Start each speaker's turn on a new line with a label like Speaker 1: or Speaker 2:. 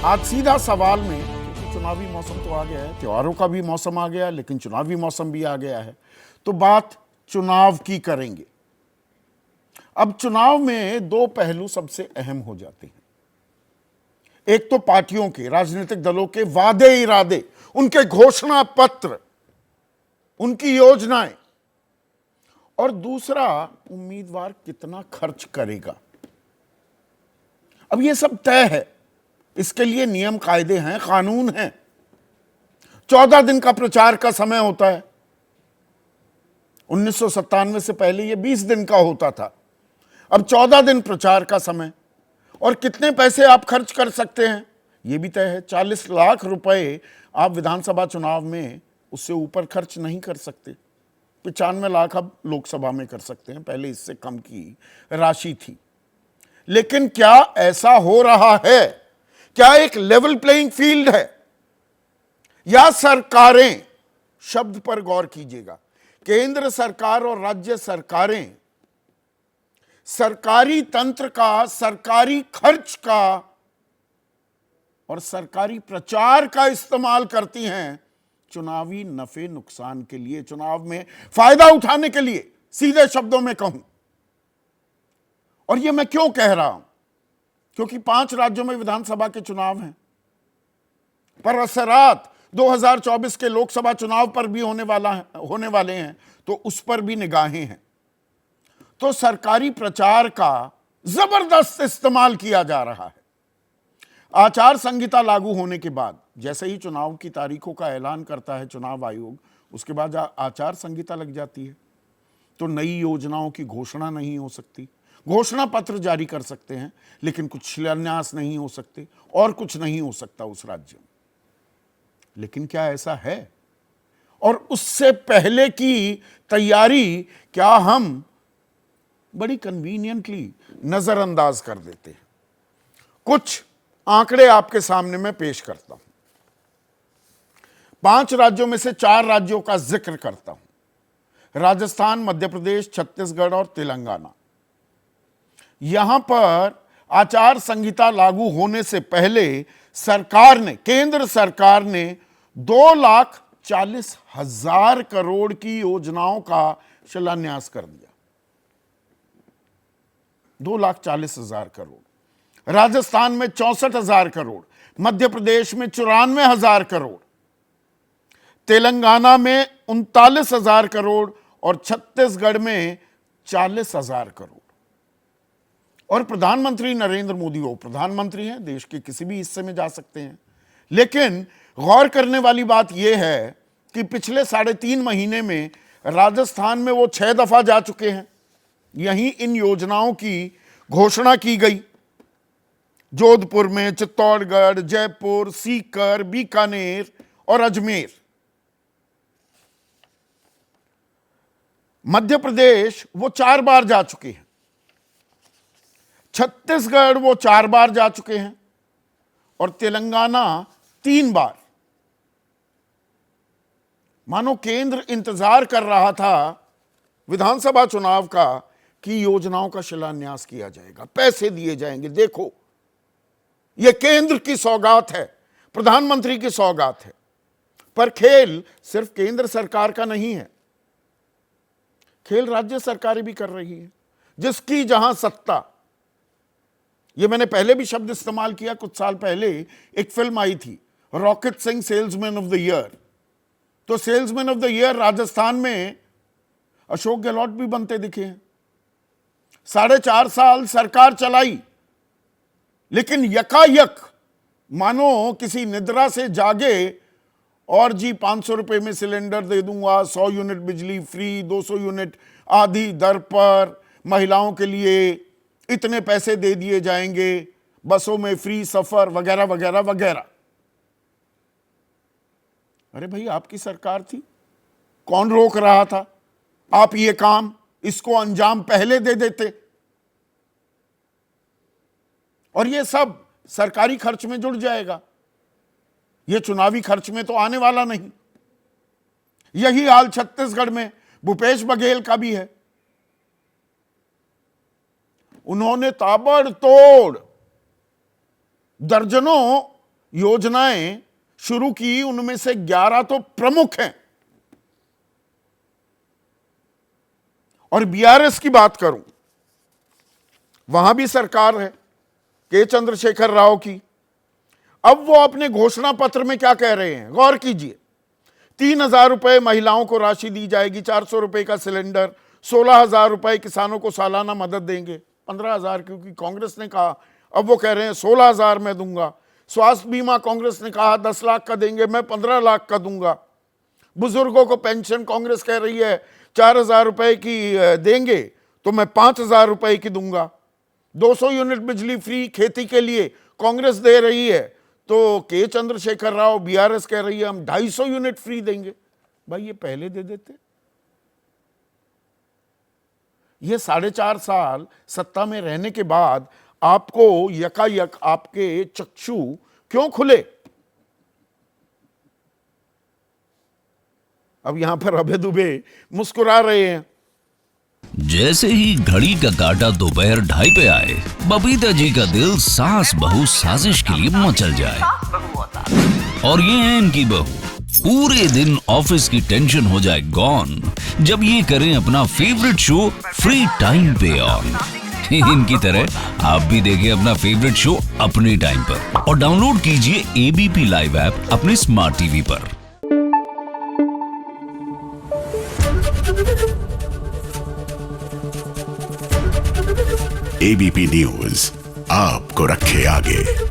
Speaker 1: आज सीधा सवाल में, क्योंकि चुनावी मौसम तो आ गया है, त्योहारों का भी मौसम आ गया है, लेकिन चुनावी मौसम भी आ गया है, तो बात चुनाव की करेंगे। अब चुनाव में दो पहलू सबसे अहम हो जाते हैं। एक तो पार्टियों के, राजनीतिक दलों के वादे इरादे, उनके घोषणा पत्र, उनकी योजनाएं, और दूसरा उम्मीदवार कितना खर्च करेगा। अब ये सब तय है, इसके लिए नियम कायदे हैं, कानून हैं। 14 दिन का प्रचार का समय होता है। 1997 से पहले ये 20 दिन का होता था। अब 14 दिन प्रचार का समय, और कितने पैसे आप खर्च कर सकते हैं ये भी तय है। 40 लाख रुपए आप विधानसभा चुनाव में उससे ऊपर खर्च नहीं कर सकते। 95 लाख अब लोकसभा में कर सकते हैं, पहले इससे कम की राशि थी। लेकिन क्या ऐसा हो रहा है? क्या एक लेवल प्लेइंग फील्ड है, या सरकारें, शब्द पर गौर कीजिएगा, केंद्र सरकार और राज्य सरकारें सरकारी तंत्र का, सरकारी खर्च का और सरकारी प्रचार का इस्तेमाल करती हैं चुनावी नफे नुकसान के लिए, चुनाव में फायदा उठाने के लिए, सीधे शब्दों में कहूं। और यह मैं क्यों कह रहा हूं? क्योंकि 5 राज्यों में विधानसभा के चुनाव हैं, पर असरात 2024 के लोकसभा चुनाव पर भी होने वाले हैं, तो उस पर भी निगाहें हैं। तो सरकारी प्रचार का जबरदस्त इस्तेमाल किया जा रहा है। आचार संहिता लागू होने के बाद, जैसे ही चुनाव की तारीखों का ऐलान करता है चुनाव आयोग, उसके बाद आचार संहिता लग जाती है, तो नई योजनाओं की घोषणा नहीं हो सकती। घोषणा पत्र जारी कर सकते हैं, लेकिन कुछ शिलान्यास नहीं हो सकते, और कुछ नहीं हो सकता उस राज्य में। लेकिन क्या ऐसा है? और उससे पहले की तैयारी क्या हम बड़ी कन्वीनियंटली नजरअंदाज कर देते हैं? कुछ आंकड़े आपके सामने मैं पेश करता हूं। 5 राज्यों में से 4 राज्यों का जिक्र करता हूं, राजस्थान, मध्य प्रदेश, छत्तीसगढ़ और तेलंगाना। यहां पर आचार संहिता लागू होने से पहले सरकार ने, केंद्र सरकार ने 2,40,000 करोड़ की योजनाओं का शिलान्यास कर दिया। 2,40,000 करोड़। राजस्थान में 64,000 करोड़, मध्य प्रदेश में 94,000 करोड़, तेलंगाना में 39,000 करोड़ और छत्तीसगढ़ में 40,000 करोड़। और प्रधानमंत्री नरेंद्र मोदी, वो प्रधानमंत्री हैं, देश के किसी भी हिस्से में जा सकते हैं। लेकिन गौर करने वाली बात यह है कि पिछले 3.5 महीने में राजस्थान में वो 6 दफा जा चुके हैं। यहीं इन योजनाओं की घोषणा की गई। जोधपुर में, चित्तौड़गढ़, जयपुर, सीकर, बीकानेर और अजमेर। मध्य प्रदेश वो 4 बार जा चुके हैं। छत्तीसगढ़ वो 4 बार जा चुके हैं, और तेलंगाना 3 बार। मानो केंद्र इंतजार कर रहा था विधानसभा चुनाव का कि योजनाओं का शिलान्यास किया जाएगा, पैसे दिए जाएंगे। देखो, यह केंद्र की सौगात है, प्रधानमंत्री की सौगात है। पर खेल सिर्फ केंद्र सरकार का नहीं है, खेल राज्य सरकारें भी कर रही है, जिसकी जहां सत्ता। यह मैंने पहले भी शब्द इस्तेमाल किया, कुछ साल पहले एक फिल्म आई थी, rocket Singh salesman of the year. तो salesman of the year Rajasthan में अशोक गहलोत भी बनते दिखे हैं। 4.5 साल सरकार चलाई, लेकिन यकायक मानो किसी निद्रा से जागे और जी 500 रुपए में सिलेंडर दे दूंगा, 100 यूनिट बिजली फ्री, 200 यूनिट आधी दर पर, महिलाओं के लिए इतने पैसे दे दिए जाएंगे, बसों में फ्री सफर, वगैरह वगैरह वगैरह। अरे भाई, आपकी सरकार थी, कौन रोक रहा था? आप ये काम, इसको अंजाम पहले दे देते, और ये सब सरकारी खर्च में जुड़ जाएगा। ये चुनावी खर्च में तो आने वाला नहीं। यही हाल छत्तीसगढ़ में भूपेश बघेल का भी है। उन्होंने ताबड़तोड़ दर्जनों योजनाएं शुरू की, उनमें से 11 तो प्रमुख हैं। और बीआरएस की बात करूं, वहां भी सरकार है के चंद्रशेखर राव की। अब वो अपने घोषणा पत्र में क्या कह रहे हैं, गौर कीजिए। 3,000 रुपए महिलाओं को राशि दी जाएगी, 400 रुपए का सिलेंडर, 16,000 रुपए किसानों को सालाना मदद देंगे। 15,000 क्योंकि कांग्रेस ने कहा, अब वो कह रहे हैं 16,000 मैं दूंगा। स्वास्थ्य बीमा कांग्रेस ने कहा 10 लाख का देंगे, मैं 15 लाख का दूंगा। बुजुर्गों को पेंशन कांग्रेस कह रही है 4,000 रुपए की देंगे तो मैं 5,000 रुपए की दूंगा। 200 यूनिट बिजली फ्री खेती के लिए कांग्रेस दे रही है, तो के चंद्रशेखर राव बीआरएस कह रही है हम 250 यूनिट फ्री देंगे। भाई ये पहले दे देते। ये 4.5 साल सत्ता में रहने के बाद आपको यकायक आपके चक्षु क्यों खुले? अब यहां पर अभय दुबे मुस्कुरा रहे हैं।
Speaker 2: जैसे ही घड़ी का काटा दोपहर 2:30 पे आए, बबीता जी का दिल सास बहू साजिश के लिए मचल जाए। और ये है इनकी बहू, पूरे दिन ऑफिस की टेंशन हो जाए गॉन जब ये करें अपना फेवरेट शो फ्री टाइम पे ऑन। इनकी तरह आप भी देखें अपना फेवरेट शो अपने टाइम पर और डाउनलोड कीजिए एबीपी लाइव ऐप अपने स्मार्ट टीवी पर।
Speaker 3: एबीपी न्यूज आपको रखे आगे।